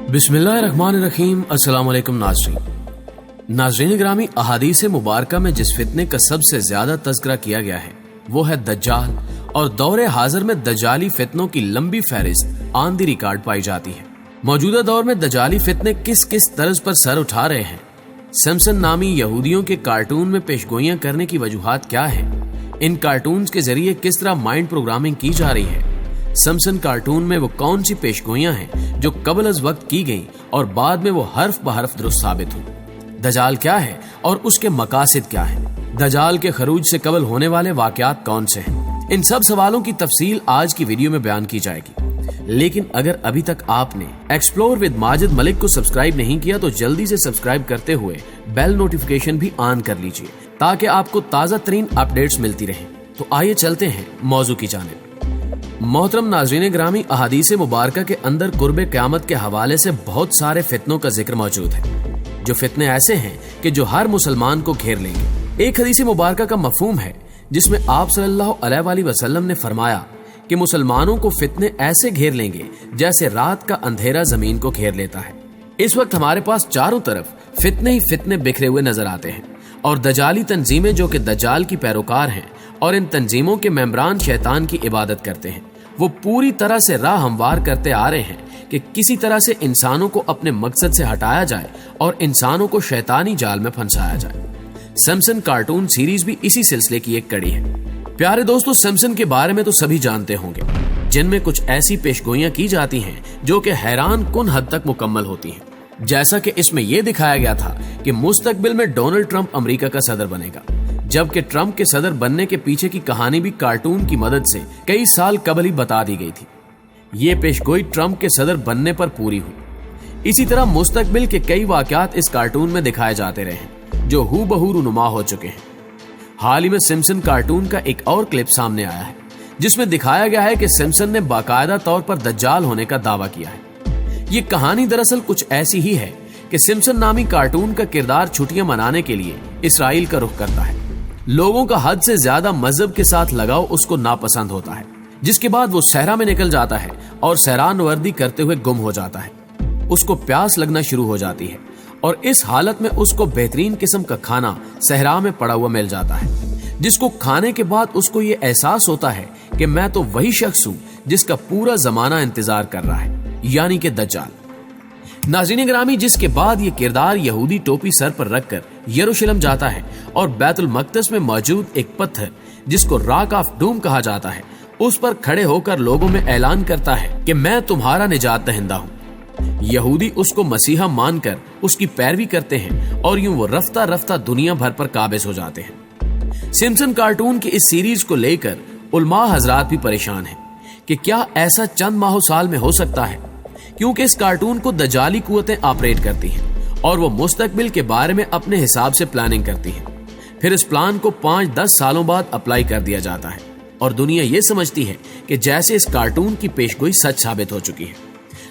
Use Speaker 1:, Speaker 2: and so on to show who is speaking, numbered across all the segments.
Speaker 1: बिस्मिल्लाहिर्रहमानिर्रहीम। अस्सलाम वालेकुम नाज़रीन ग्रामी, अहादीस मुबारका में जिस फितने का सबसे ज्यादा तज़किरा किया गया है वो है दज्जाल, और दौरे हाजिर में दज्जाली फितनों की लंबी फहरिस्त ऑन द रिकॉर्ड पाई जाती है। मौजूदा दौर में दज्जाली फितने किस किस तर्ज पर सर उठा रहे हैं, सिम्पसन नामी यहूदियों के कार्टून में पेशगोइयां करने की वजूहात क्या है, इन कार्टून्स के जरिए किस तरह माइंड प्रोग्रामिंग की जा रही है, सिम्पसन कार्टून में वो कौन सी पेशगोइयां हैं जो कबल अज वक्त की गई और बाद में वो हर्फ बहर्फ दुरुस्त साबित हुई, दज्जाल क्या है और उसके मकासिद क्या है, दज्जाल के खरूज से कबल होने वाले वाकयात कौन से हैं, इन सब सवालों की तफसील आज की वीडियो में बयान की जाएगी। लेकिन अगर अभी तक आपने एक्सप्लोर विद माजिद मलिक को सब्सक्राइब नहीं किया तो जल्दी से सब्सक्राइब करते हुए बेल नोटिफिकेशन भी ऑन कर लीजिए ताकि आपको ताज़ा तरीन अपडेट्स मिलती रहे। तो आइए चलते हैं मौजू की जानिब। मोहतरम नाज़रीन ग्रामी, अहादीस मुबारका के अंदर कुर्बे क़यामत के हवाले से बहुत सारे फितनों का जिक्र मौजूद है, जो फितने ऐसे हैं कि जो हर मुसलमान को घेर लेंगे। एक हदीस मुबारका का मफहूम है जिसमें आप सल्लल्लाहु अलैहि वसल्लम ने फरमाया कि मुसलमानों को फितने ऐसे घेर लेंगे जैसे रात का अंधेरा जमीन को घेर लेता है। इस वक्त हमारे पास चारों तरफ फितने ही फितने बिखरे हुए नजर आते हैं, और दज्जाली तंजीमें जो कि दज्जाल की पैरोकार हैं और इन तंजीमों के मेंबरान शैतान की इबादत करते हैं, वो पूरी तरह से राह हमवार करते आ रहे हैं कि किसी तरह से इंसानों को अपने मकसद से हटाया जाए और इंसानों को शैतानी जाल में फंसाया जाए। सिम्पसन कार्टून सीरीज भी इसी सिलसिले की एक कड़ी है। प्यारे दोस्तों, सिम्पसन के बारे में तो सभी जानते होंगे, जिनमें कुछ ऐसी पेशगोइयां की जाती हैं जो कि हैरान कुन हद तक मुकम्मल होती हैं। जैसा कि इसमें यह दिखाया गया था कि मुस्तकबिल में डोनाल्ड ट्रंप अमेरिका का सदर बनेगा, जबकि ट्रंप के सदर बनने के पीछे की कहानी भी कार्टून की मदद से कई साल कबल ही बता दी गई थी। ये पेशगोई ट्रंप के सदर बनने पर पूरी हुई। इसी तरह मुस्तकबिल के कई वाकयात इस कार्टून में दिखाए जाते रहे हैं जो हूबहू रूनुमा हो चुके हैं। हाल ही में सिम्पसन कार्टून का एक और क्लिप सामने आया है जिसमें दिखाया गया है कि सिम्पसन ने बाकायदा तौर पर दज्जाल होने का दावा किया है। ये कहानी दरअसल कुछ ऐसी ही है कि सिम्पसन नामी कार्टून का किरदार छुट्टियां मनाने के लिए इसराइल का रुख करता है। लोगों का हद से ज्यादा मजहब के साथ लगाव उसको नापसंद होता है, जिसके बाद वो सहरा में निकल जाता है और सहरान वर्दी करते हुए गुम हो जाता है। उसको प्यास लगना शुरू हो जाती है और इस हालत में उसको बेहतरीन किस्म का खाना सहरा में पड़ा हुआ मिल जाता है, जिसको खाने के बाद उसको ये एहसास होता है कि मैं तो वही शख्स हूँ जिसका पूरा जमाना इंतजार कर रहा है, यानी कि दज्जाल। नाज़रीन ग्रामी, जिसके बाद ये किरदार यहूदी टोपी सर पर रखकर यरूशलेम जाता है और बैतुल मक़दस में मौजूद एक पत्थर जिसको रॉक ऑफ डूम कहा जाता है, उस पर खड़े होकर लोगों में ऐलान करता है कि मैं तुम्हारा निजात दहिंदा हूँ। यहूदी उसको मसीहा मानकर उसकी पैरवी करते हैं और यूं वो रफ्ता रफ्ता दुनिया भर पर काबिज हो जाते हैं। सिम्पसन कार्टून की इस सीरीज को लेकर उलमा हजरात भी परेशान हैं कि क्या ऐसा चंद माह साल में हो सकता है, क्योंकि इस कार्टून को दज्जाली कुव्वतें ऑपरेट करती हैं और वो मुस्तकबिल के बारे में अपने हिसाब से प्लानिंग करती हैं। फिर इस प्लान को 5-10 सालों बाद अप्लाई कर दिया जाता है और दुनिया ये समझती है कि जैसे इस कार्टून की पेशगोई सच साबित हो चुकी है।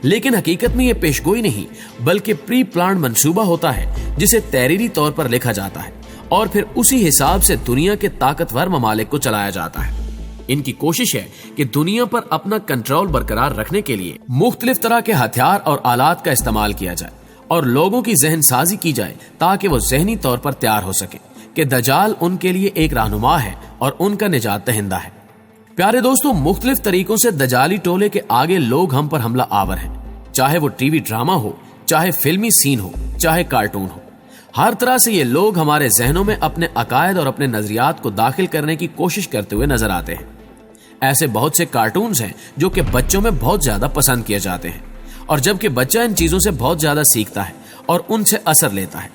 Speaker 1: लेकिन हकीकत में ये पेशगोई नहीं बल्कि प्री प्लान मंसूबा होता है जिसे तहरीरी तौर पर लिखा जाता है और फिर उसी हिसाब से दुनिया के ताकतवर ममालिक को चलाया जाता है। इनकी कोशिश है कि दुनिया पर अपना कंट्रोल बरकरार रखने के लिए मुख्तलिफ तरह के हथियार और आलात का इस्तेमाल किया जाए और लोगों की जहन साजी की जाए ताकि वो जहनी तौर पर तैयार हो सके कि दज्जाल उनके लिए एक रहनुमा है और उनका निजात दहिंदा है। प्यारे दोस्तों, मुख्तलिफ तरीकों से दज्जाली टोले के आगे लोग हम पर हमला आवर हैं, चाहे वो टीवी ड्रामा हो, चाहे फिल्मी सीन हो, चाहे कार्टून हो। हर तरह से ये लोग हमारे जहनों में अपने अकायद और अपने नजरियात को दाखिल करने की कोशिश करते हुए नजर आते हैं। ऐसे बहुत से कार्टून्स हैं जो कि बच्चों में बहुत ज्यादा पसंद किए जाते हैं, और जबकि बच्चा इन चीजों से बहुत ज्यादा सीखता है और उनसे असर लेता है,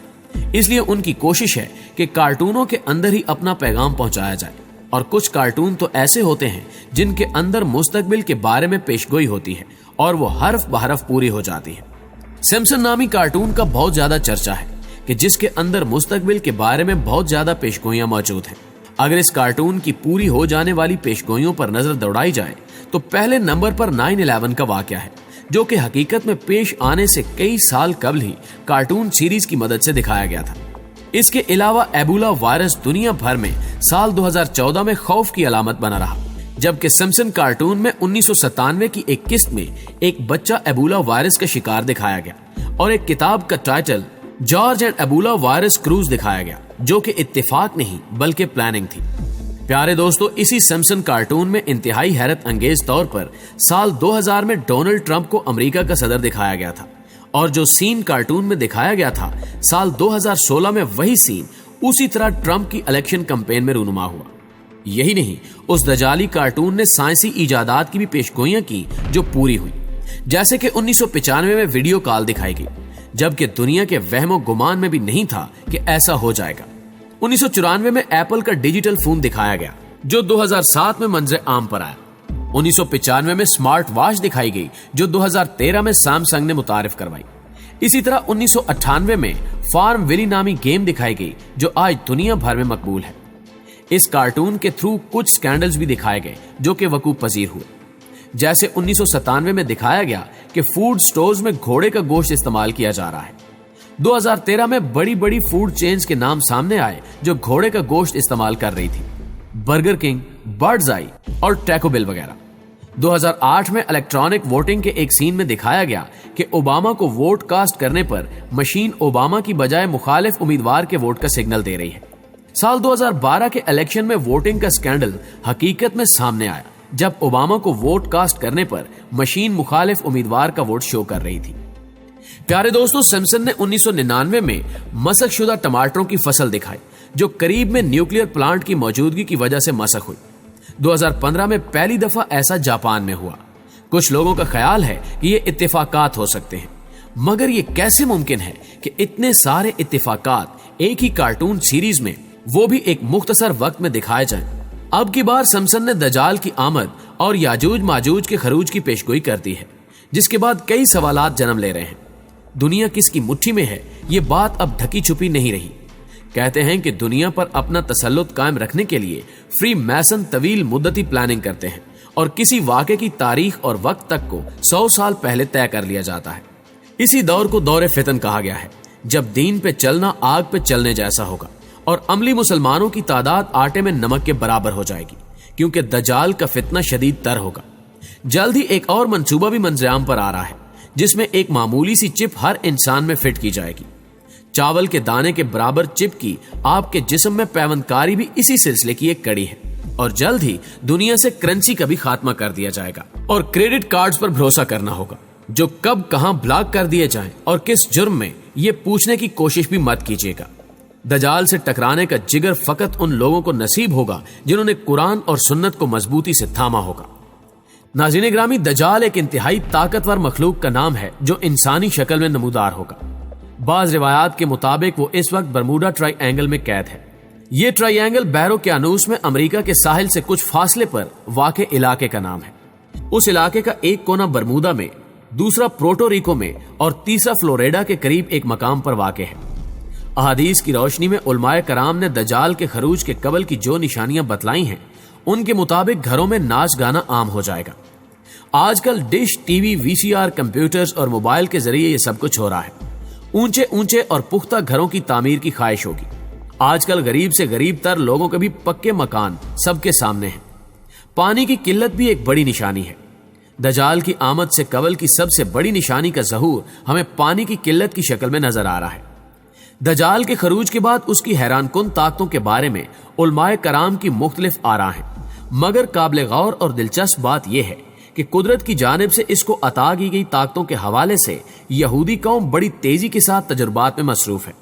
Speaker 1: इसलिए उनकी कोशिश है कि कार्टूनों के अंदर ही अपना पैगाम पहुंचाया जाए। और कुछ कार्टून तो ऐसे होते हैं जिनके अंदर मुस्तकबिल के बारे में पेशगोई होती है और वो हर्फ बहरफ पूरी हो जाती है। सिम्पसन नामी कार्टून का बहुत ज्यादा चर्चा है कि जिसके अंदर मुस्तकबिल के बारे में बहुत ज्यादा पेशगोइयां मौजूद हैं। अगर इस कार्टून की पूरी हो जाने वाली पेशगोइयों पर नजर दौड़ाई जाए तो पहले नंबर पर 9/11 का वाकया है, जो कि हकीकत में पेश आने से कई साल कबल ही कार्टून सीरीज की मदद से दिखाया गया था। इसके अलावा एबोला वायरस दुनिया भर में साल 2014 में खौफ की अलामत बना रहा। जबकि सिम्पसन कार्टून में 1997 की एक किस्त में एक बच्चा एबोला वायरस का शिकार दिखाया गया और एक किताब का title George and Ebola virus cruise दिखाया गया, जो कि इत्तेफाक नहीं बल्कि प्लानिंग थी। प्यारे दोस्तों, इसी सिम्पसन कार्टून में इंतहाई हैरत अंगेज तौर पर साल 2000 में डोनाल्ड ट्रंप को अमेरिका का सदर दिखाया गया था और जो सीन कार्टून में दिखाया गया था, साल 2016 में वही सीन उसी तरह ट्रंप की इलेक्शन कैंपेन में रूनुमा हुआ। यही नहीं, उस दजाली कार्टून ने साइंसी इजादात की भी पेशगोइयां की जो पूरी हुई, जैसे कि 1995 में वीडियो कॉल दिखाई गई, जबकि दुनिया के वहमो गुमान में भी नहीं था कि ऐसा हो जाएगा। 1994 में एप्पल का डिजिटल फोन दिखाया गया जो 2007 में मंजरे आम पर आया। 1995 में स्मार्ट वॉच दिखाई गई जो 2013 में सैमसंग ने मुतारिफ करवाई। इसी तरह 1998 में फार्म विली नामी गेम दिखाई गई जो आज दुनिया भर में मकबूल है। इस कार्टून के थ्रू कुछ स्कैंडल्स भी दिखाए गए जो कि वकूअ पजीर हुए, जैसे 1997 में दिखाया गया कि फूड स्टोर्स में घोड़े का गोश्त इस्तेमाल किया जा रहा है। 2013 में बड़ी बड़ी फूड चेन्स के नाम सामने आए जो घोड़े का गोश्त इस्तेमाल कर रही थी, बर्गर किंग, बर्ड्स आई और टैको बेल वगैरह। 2008 में इलेक्ट्रॉनिक वोटिंग के एक सीन में दिखाया गया कि ओबामा को वोट कास्ट करने पर मशीन ओबामा की बजाय मुखालिफ उम्मीदवार के वोट का सिग्नल दे रही है। साल 2012 के इलेक्शन में वोटिंग का स्कैंडल हकीकत में सामने आया जब ओबामा को वोट कास्ट करने पर मशीन मुखालिफ उम्मीदवार का वोट शो कर रही थी। प्यारे दोस्तों, सिम्पसन ने 1999 में मसक शुदा टमाटरों की फसल दिखाई जो करीब में न्यूक्लियर प्लांट की मौजूदगी की वजह से मसक हुई। 2015 में पहली दफा ऐसा जापान में हुआ। कुछ लोगों का ख्याल है कि ये इत्तेफाकात हो सकते हैं, मगर ये कैसे मुमकिन है कि इतने सारे इत्तेफाकात एक ही कार्टून सीरीज में, वो भी एक मुख्तसर वक्त में दिखाए जाएं। अब की बार सिम्पसन ने दजाल की आमद और याजूज माजूज के खरूज की पेशगोई कर दी है, जिसके बाद कई सवालात जन्म ले रहे हैं। दुनिया किसकी मुट्ठी में है, ये बात अब ढकी छुपी नहीं रही। कहते हैं कि दुनिया पर अपना तसल्लुत कायम रखने के लिए फ्री मैसन तवील मुद्दती प्लानिंग करते हैं और किसी वाक़े की तारीख और वक्त तक को 100 साल पहले तय कर लिया जाता है। इसी दौर को दौरे फितन कहा गया है, जब दीन पे चलना आग पे चलने जैसा होगा और अमली मुसलमानों की तादाद आटे में नमक के बराबर हो जाएगी, क्योंकि दजाल का फितना शदीद तर होगा। जल्द ही एक और मंसूबा भी मंजराम पर आ रहा है, जिसमें एक मामूली सी चिप हर इंसान में फिट की जाएगी। चावल के दाने के बराबर चिप की आपके जिस्म में पैवंदकारी भी इसी सिलसिले की एक कड़ी है और जल्द ही दुनिया से करेंसी का भी खात्मा कर दिया जाएगा और क्रेडिट कार्ड्स पर भरोसा करना होगा जो कब कहां ब्लॉक कर दिए जाएं और किस जुर्म में, ये पूछने की कोशिश भी मत कीजिएगा। दजाल से टकराने का जिगर फकत उन लोगों को नसीब होगा जिन्होंने कुरान और सुन्नत को मजबूती से थामा होगा। नाज़रीन ग्रामी, दजाल एक इंतहाई ताकतवर मखलूक का नाम है जो इंसानी शक्ल में नमूदार होगा। बाज रिवायात के मुताबिक वो इस वक्त बरमूडा ट्राइएंगल में कैद है। ये ट्राइएंगल बहरो-क्यानूस में अमेरिका के साहिल से कुछ फासले पर वाक़े इलाके का नाम है। उस इलाके का एक कोना बरमूदा में, दूसरा पोर्टो रिको में और तीसरा फ्लोरिडा के करीब एक मकाम पर वाक़े है। अहादीस की रोशनी में उलमाए कराम ने दजाल के खरूज के कबल की जो निशानियां बतलाई हैं, उनके मुताबिक घरों में नाच गाना आम हो जाएगा। आजकल डिश, टीवी, वीसीआर, कंप्यूटर्स और मोबाइल के जरिए ये सब कुछ हो रहा है। ऊंचे ऊंचे और पुख्ता घरों की तामीर की ख्वाहिश होगी। आजकल गरीब से गरीब तर लोगों के भी पक्के मकान सबके सामने हैं। पानी की किल्लत भी एक बड़ी निशानी है। दजाल की आमद से कबल की सबसे बड़ी निशानी का ज़हूर हमें पानी की किल्लत की शक्ल में नजर आ रहा है। दजाल के खरूज के बाद उसकी हैरानकुन ताकतों के बारे में उलमाए कराम की मुख्तलिफ आरा हैं, मगर काबिल गौर और दिलचस्प बात यह है कि कुदरत की जानिब से इसको अता की गई ताकतों के हवाले से यहूदी कौम बड़ी तेजी के साथ तजुर्बात में मसरूफ है।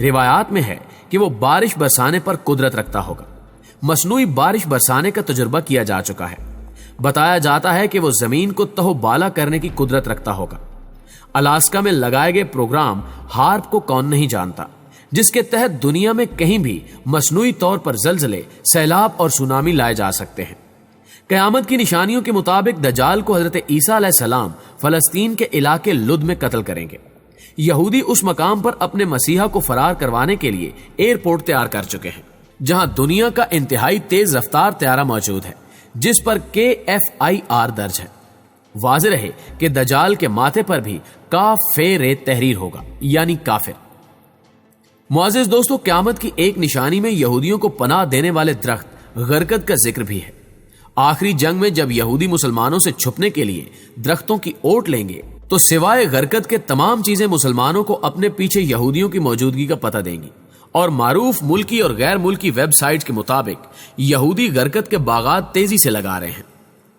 Speaker 1: रिवायात में है कि वो बारिश बरसाने पर कुदरत रखता होगा। मसनूई बारिश बरसाने का तजुर्बा किया जा चुका है। बताया जाता है कि वो जमीन को तहोबाला करने की कुदरत रखता होगा। अलास्का में लगाए गए प्रोग्राम हार्प को कौन नहीं जानता, जिसके तहत दुनिया में कहीं भी मसनूई तौर पर जलजले, सैलाब और सुनामी लाए जा सकते हैं। क़यामत की निशानियों के मुताबिक दजाल को हजरत ईसा अलैहिस्सलाम फलस्तीन के इलाके लुद में कत्ल करेंगे। यहूदी उस मकाम पर अपने मसीहा को फरार करवाने के लिए एयरपोर्ट तैयार कर चुके हैं, जहां दुनिया का इंतहाई तेज रफ्तार तैयारा मौजूद है जिस पर KFIR दर्ज है। वाज़ेह रहे कि दजाल के माथे पर भी काफिर तहरीर होगा, यानी काफिर। मुअज़्ज़िज़ दोस्तों, क़यामत की एक निशानी में यहूदियों को पनाह देने वाले दरख्त गरकद का जिक्र भी है। آخری جنگ میں جب یہودی مسلمانوں سے چھپنے کے لیے درختوں کی اوٹ لیں گے تو سوائے غرقت کے تمام چیزیں مسلمانوں کو اپنے پیچھے یہودیوں کی موجودگی کا پتہ دیں گی، اور معروف ملکی اور غیر ملکی ویب سائٹس کے مطابق یہودی غرقت کے باغات تیزی سے لگا رہے ہیں۔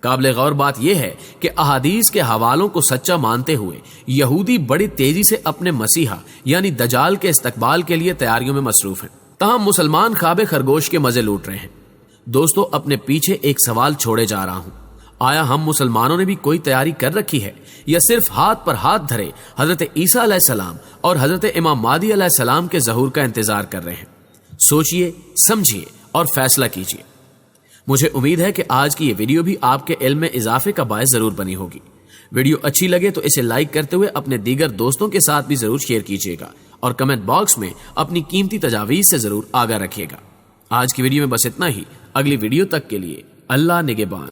Speaker 1: قابل غور بات یہ ہے کہ احادیث کے حوالوں کو سچا مانتے ہوئے یہودی بڑی تیزی سے اپنے مسیحا یعنی دجال کے استقبال کے لیے تیاریوں میں مصروف ہیں، تاہم مسلمان خواب خرگوش کے مزے لوٹ رہے ہیں۔ دوستو، اپنے پیچھے ایک سوال چھوڑے جا رہا ہوں، آیا ہم مسلمانوں نے بھی کوئی تیاری کر رکھی ہے یا صرف ہاتھ پر ہاتھ دھرے حضرت عیسیٰ علیہ السلام اور حضرت امام مہدی علیہ السلام کے ظہور کا انتظار کر رہے ہیں؟ سوچئے، سمجھیے اور فیصلہ کیجئے۔ مجھے امید ہے کہ آج کی یہ ویڈیو بھی آپ کے علم میں اضافے کا باعث ضرور بنی ہوگی۔ ویڈیو اچھی لگے تو اسے لائک کرتے ہوئے اپنے دیگر دوستوں کے ساتھ بھی ضرور شیئر کیجئے گا اور کمنٹ باکس میں اپنی قیمتی تجاویز سے ضرور آگاہ رکھیے گا۔ آج کی ویڈیو میں بس اتنا ہی، اگلی ویڈیو تک کے لیے اللہ نگہبان۔